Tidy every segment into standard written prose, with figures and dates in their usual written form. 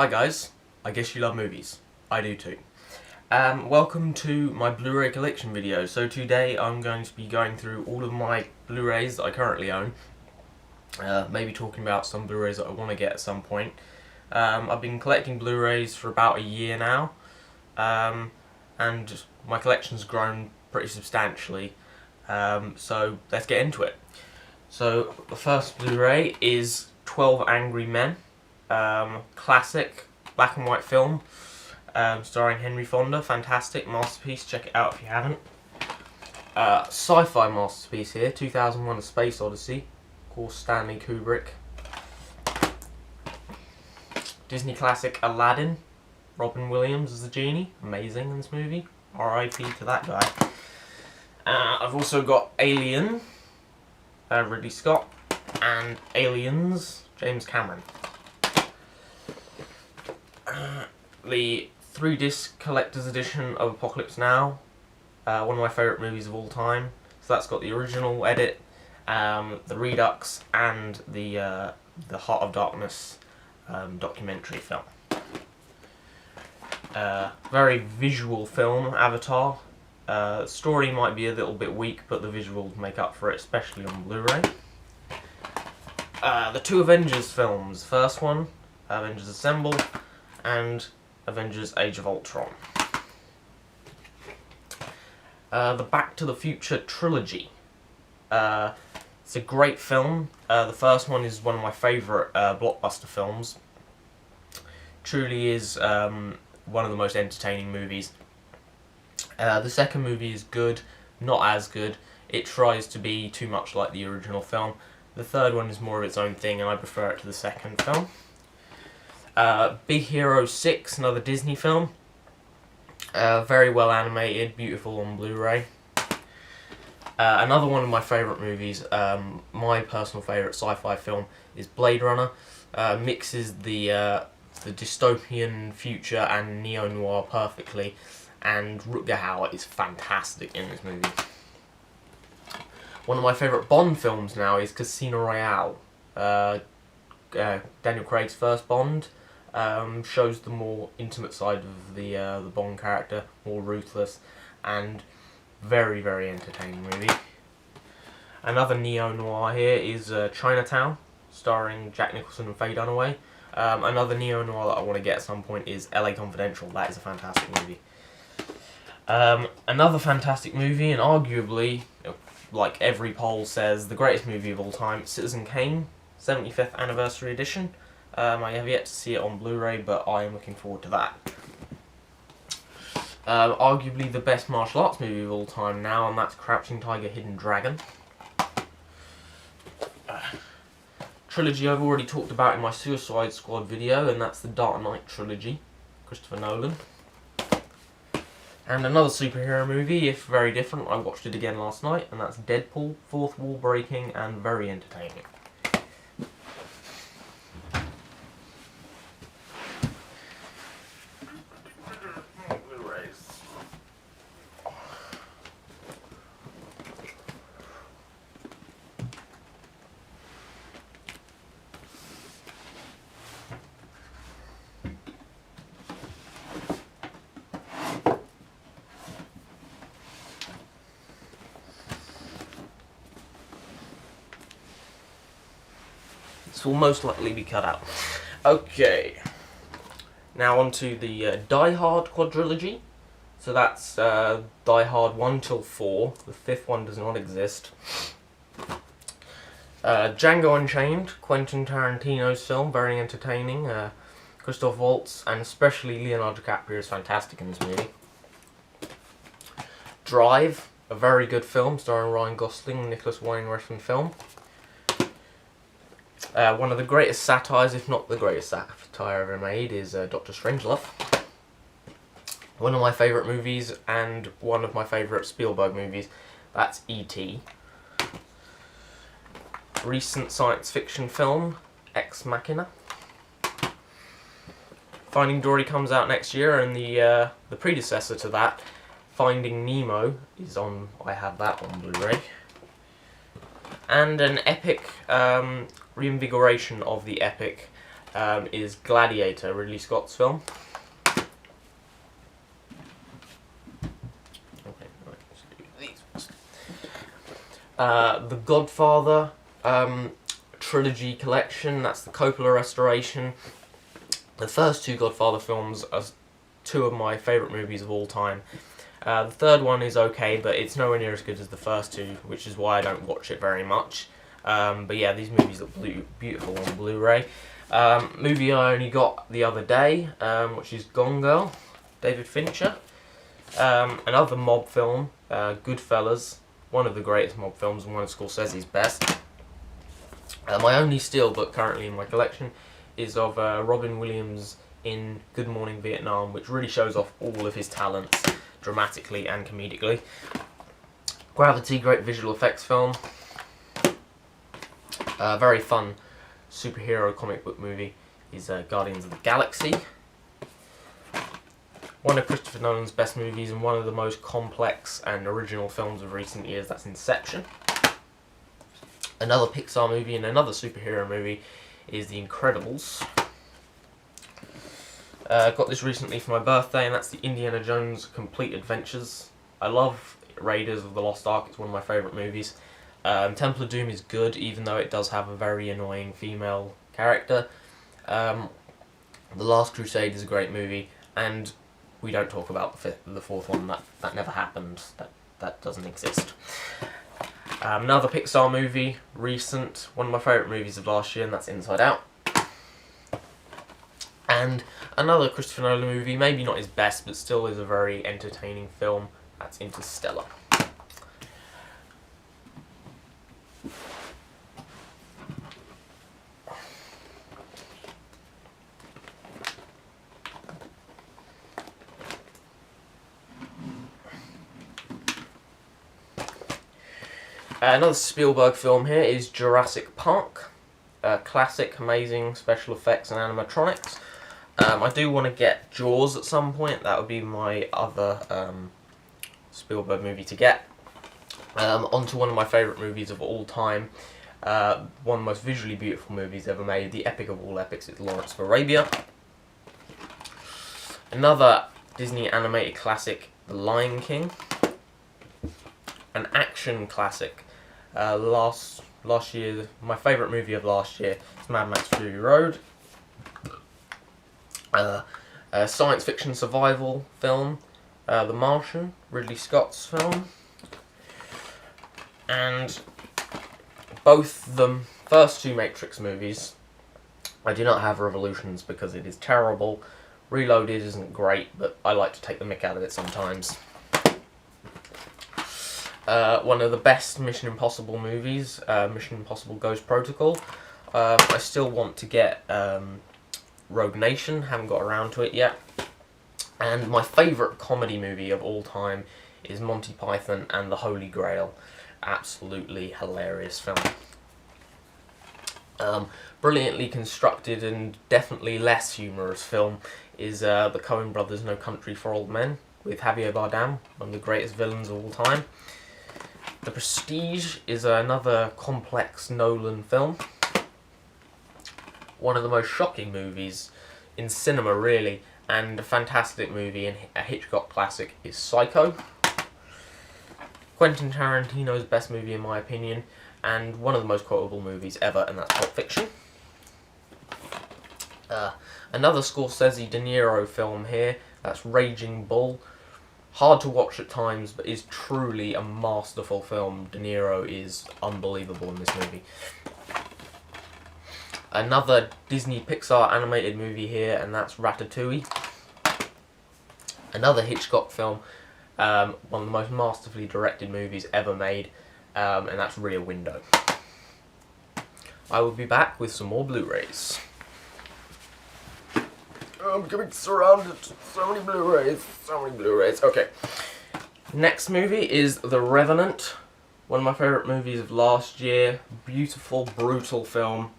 Hi guys, I guess you love movies. I do too. Welcome to my Blu-Ray Collection video. So today I'm going to be going through all of my Blu-rays that I currently own. Maybe talking about some Blu-rays that I want to get at some point. I've been collecting Blu-rays for about a year now. And my collection's grown pretty substantially. So let's get into it. So the first Blu-ray is 12 Angry Men. Classic black and white film starring Henry Fonda. Fantastic masterpiece, check it out if you haven't. Sci-fi masterpiece here, 2001: A Space Odyssey, of course Stanley Kubrick. Disney classic Aladdin, Robin Williams as the genie, amazing in this movie, R.I.P. to that guy. I've also got Alien, Ridley Scott, and Aliens, James Cameron. The 3-disc collector's edition of Apocalypse Now, one of my favourite movies of all time. So that's got the original edit, the Redux, and the Heart of Darkness documentary film. Very visual film, Avatar. Story might be a little bit weak, but the visuals make up for it, especially on Blu-ray. The two Avengers films. First one, Avengers Assemble, and Avengers Age of Ultron. The Back to the Future trilogy. It's a great film. The first one is one of my favourite blockbuster films. Truly is one of the most entertaining movies. The second movie is good, not as good. It tries to be too much like the original film. The third one is more of its own thing, and I prefer it to the second film. Big Hero 6, another Disney film. Very well animated, beautiful on Blu-ray. Another one of my favourite movies, my personal favourite sci-fi film, is Blade Runner. Mixes the dystopian future and neo-noir perfectly, and Rutger Hauer is fantastic in this movie. One of my favourite Bond films now is Casino Royale. Daniel Craig's first Bond. Shows the more intimate side of the Bond character, more ruthless, and very, very entertaining movie. Another neo-noir here is Chinatown, starring Jack Nicholson and Faye Dunaway. Another neo-noir that I want to get at some point is LA Confidential. That is a fantastic movie. Another fantastic movie, and arguably, like every poll says, the greatest movie of all time, Citizen Kane, 75th Anniversary Edition. I have yet to see it on Blu-ray, but I am looking forward to that. Arguably the best martial arts movie of all time now, and that's Crouching Tiger, Hidden Dragon. Trilogy I've already talked about in my Suicide Squad video, and that's the Dark Knight trilogy, Christopher Nolan. And another superhero movie, if very different, I watched it again last night, and that's Deadpool, fourth wall breaking and very entertaining. This will most likely be cut out. Okay, now on to the Die Hard quadrilogy. So that's Die Hard 1 till 4. The fifth one does not exist. Django Unchained, Quentin Tarantino's film, very entertaining. Christoph Waltz and especially Leonardo DiCaprio is fantastic in this movie. Drive, a very good film starring Ryan Gosling and Nicholas Winding film. One of the greatest satires, if not the greatest satire ever made, is Dr. Strangelove. One of my favourite movies, and one of my favourite Spielberg movies, that's E.T. Recent science fiction film, Ex Machina. Finding Dory comes out next year, and the predecessor to that, Finding Nemo, is on. I have that on Blu-ray. And an epic reinvigoration of the epic is Gladiator, Ridley Scott's film. The Godfather trilogy collection, that's the Coppola restoration. The first two Godfather films are two of my favourite movies of all time. The third one is okay, but it's nowhere near as good as the first two, which is why I don't watch it very much. But yeah, these movies look beautiful on Blu-ray. Movie I only got the other day, which is Gone Girl, David Fincher. Another mob film, Goodfellas, one of the greatest mob films and one of Scorsese's best. My only steelbook currently in my collection is of Robin Williams in Good Morning Vietnam, which really shows off all of his talents dramatically and comedically. Gravity, great visual effects film. Very fun superhero comic book movie is Guardians of the Galaxy. One of Christopher Nolan's best movies and one of the most complex and original films of recent years, that's Inception. Another Pixar movie and another superhero movie is The Incredibles. Got this recently for my birthday, and that's the Indiana Jones Complete Adventures. I love Raiders of the Lost Ark, it's one of my favourite movies. Temple of Doom is good, even though it does have a very annoying female character. The Last Crusade is a great movie, and we don't talk about the fourth one, that never happened, that doesn't exist. Another Pixar movie, recent, one of my favourite movies of last year, and that's Inside Out. And another Christopher Nolan movie, maybe not his best, but still is a very entertaining film, that's Interstellar. Another Spielberg film here is Jurassic Park. Classic, amazing special effects and animatronics. I do want to get Jaws at some point. That would be my other Spielberg movie to get. On to one of my favourite movies of all time. One of the most visually beautiful movies ever made. The epic of all epics is Lawrence of Arabia. Another Disney animated classic, The Lion King. An action classic. Last year, my favourite movie of last year is Mad Max Fury Road. A science fiction survival film, The Martian, Ridley Scott's film. And both the first two Matrix movies, I do not have Revolutions because it is terrible. Reloaded isn't great, but I like to take the mick out of it sometimes. One of the best Mission Impossible movies, Mission Impossible Ghost Protocol. I still want to get Rogue Nation, haven't got around to it yet. And my favourite comedy movie of all time is Monty Python and the Holy Grail. Absolutely hilarious film. Brilliantly constructed and definitely less humorous film is the Coen Brothers' No Country for Old Men with Javier Bardem, one of the greatest villains of all time. The Prestige is another complex Nolan film. One of the most shocking movies in cinema, really, and a fantastic movie and a Hitchcock classic is Psycho. Quentin Tarantino's best movie in my opinion, and one of the most quotable movies ever, and that's Pulp Fiction. Another Scorsese De Niro film here, that's Raging Bull. Hard to watch at times, but is truly a masterful film. De Niro is unbelievable in this movie. Another Disney Pixar animated movie here, and that's Ratatouille. Another Hitchcock film, one of the most masterfully directed movies ever made, and that's Rear Window. I will be back with some more Blu-rays. I'm getting surrounded. So many Blu-rays. So many Blu-rays. Okay. Next movie is The Revenant. One of my favourite movies of last year. Beautiful, brutal film.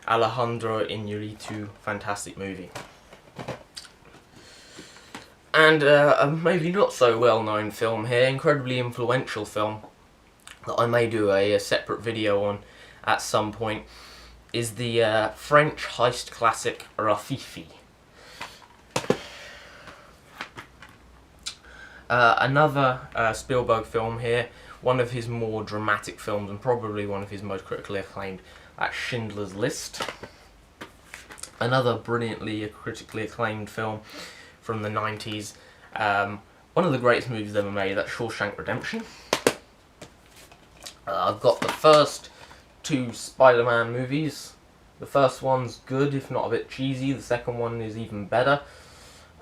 Alejandro Iñárritu. Fantastic movie. And a maybe not so well-known film here. Incredibly influential film that I may do a separate video on at some point is the French heist classic Rafifi. Another Spielberg film here, one of his more dramatic films and probably one of his most critically acclaimed, that's Schindler's List. Another brilliantly critically acclaimed film from the 90s. One of the greatest movies ever made, that's Shawshank Redemption. I've got the first two Spider-Man movies. The first one's good, if not a bit cheesy. The second one is even better.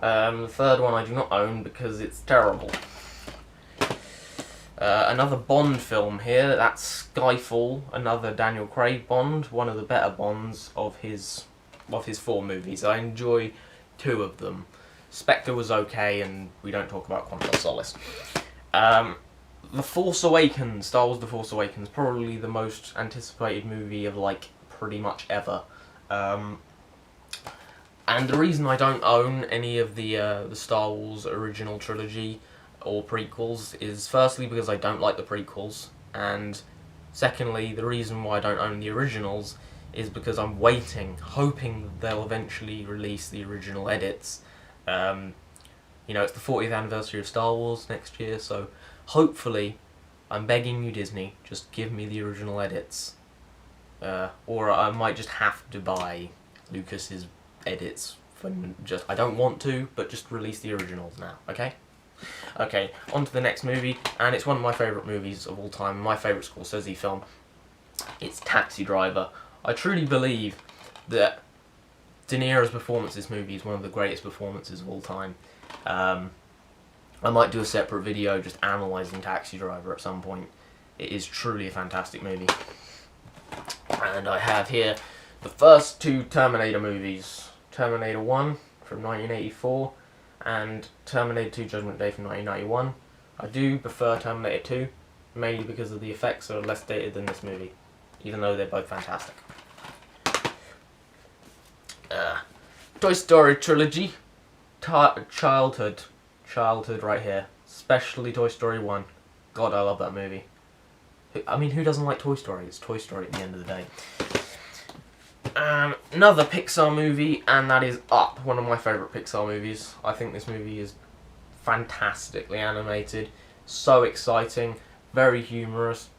The third one I do not own because it's terrible. Another Bond film here, that's Skyfall, another Daniel Craig Bond, one of the better Bonds of his 4 movies. I enjoy 2 of them. Spectre was okay, and we don't talk about Quantum of Solace. The Force Awakens, Star Wars The Force Awakens, probably the most anticipated movie of like pretty much ever. And the reason I don't own any of the Star Wars original trilogy or prequels is firstly because I don't like the prequels, and secondly, the reason why I don't own the originals is because I'm waiting, hoping they'll eventually release the original edits. You know, it's the 40th anniversary of Star Wars next year, so hopefully, I'm begging you Disney, just give me the original edits. Or I might just have to buy Lucas's edits. I don't want to, but just release the originals now, okay? Okay, on to the next movie, and it's one of my favourite movies of all time, my favourite Scorsese film. It's Taxi Driver. I truly believe that De Niro's performance in this movie is one of the greatest performances of all time. I might do a separate video just analysing Taxi Driver at some point. It is truly a fantastic movie. And I have here the first 2 Terminator movies. Terminator 1 from 1984 and Terminator 2 Judgment Day from 1991. I do prefer Terminator 2, mainly because of the effects are less dated than this movie, even though they're both fantastic. Toy Story trilogy. Childhood right here. Especially Toy Story 1. God, I love that movie. I mean, who doesn't like Toy Story? It's Toy Story at the end of the day. Another Pixar movie, and that is Up, one of my favourite Pixar movies. I think this movie is fantastically animated, so exciting, very humorous,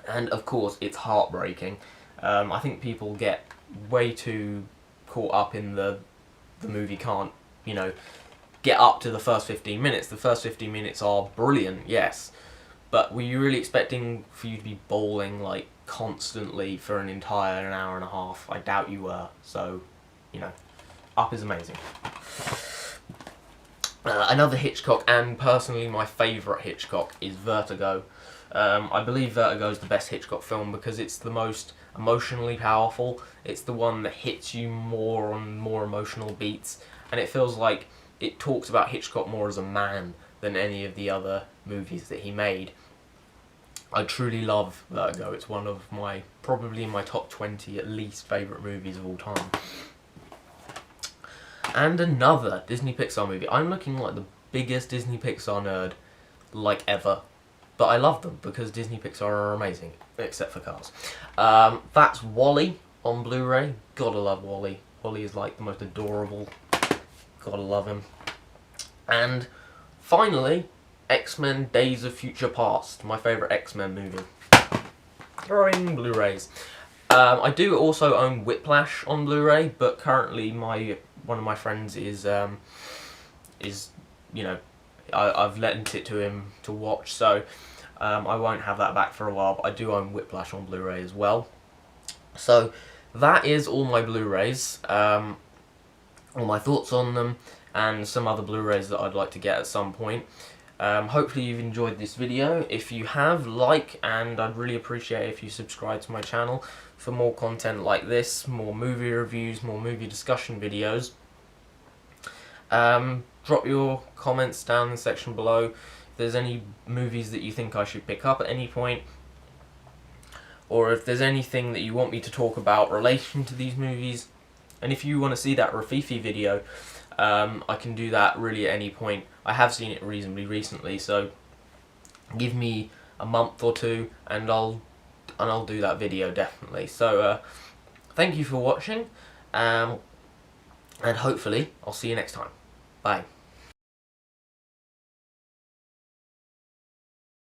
and of course it's heartbreaking. I think people get way too caught up in the movie can't, you know, get up to the first 15 minutes. The first 15 minutes are brilliant, yes, but were you really expecting for you to be bawling like constantly for an entire an hour and a half? I doubt you were. So, you know, Up is amazing. Another Hitchcock, and personally my favourite Hitchcock, is Vertigo. I believe Vertigo is the best Hitchcock film because it's the most emotionally powerful. It's the one that hits you more on more emotional beats, and it feels like it talks about Hitchcock more as a man than any of the other movies that he made. I truly love Vertigo. It's one of my, probably in my top 20 at least, favourite movies of all time. And another Disney Pixar movie. I'm looking like the biggest Disney Pixar nerd, like ever. But I love them because Disney Pixar are amazing, except for Cars. That's WALL-E on Blu-ray. Gotta love WALL-E. WALL-E is like the most adorable. Gotta love him. And finally, X-Men Days of Future Past, my favourite X-Men movie. Throwing Blu-rays. I do also own Whiplash on Blu-ray, but currently one of my friends is you know, I've lent it to him to watch, so I won't have that back for a while, but I do own Whiplash on Blu-ray as well. So that is all my Blu-rays, all my thoughts on them, and some other Blu-rays that I'd like to get at some point. Hopefully you've enjoyed this video. If you have, like, and I'd really appreciate it if you subscribe to my channel for more content like this, more movie reviews, more movie discussion videos. Drop your comments down in the section below if there's any movies that you think I should pick up at any point, or if there's anything that you want me to talk about relation to these movies. And if you want to see that Rafifi video, I can do that really at any point. I have seen it reasonably recently, so give me a month or two and I'll do that video definitely. So Thank you for watching, and hopefully I'll see you next time. Bye.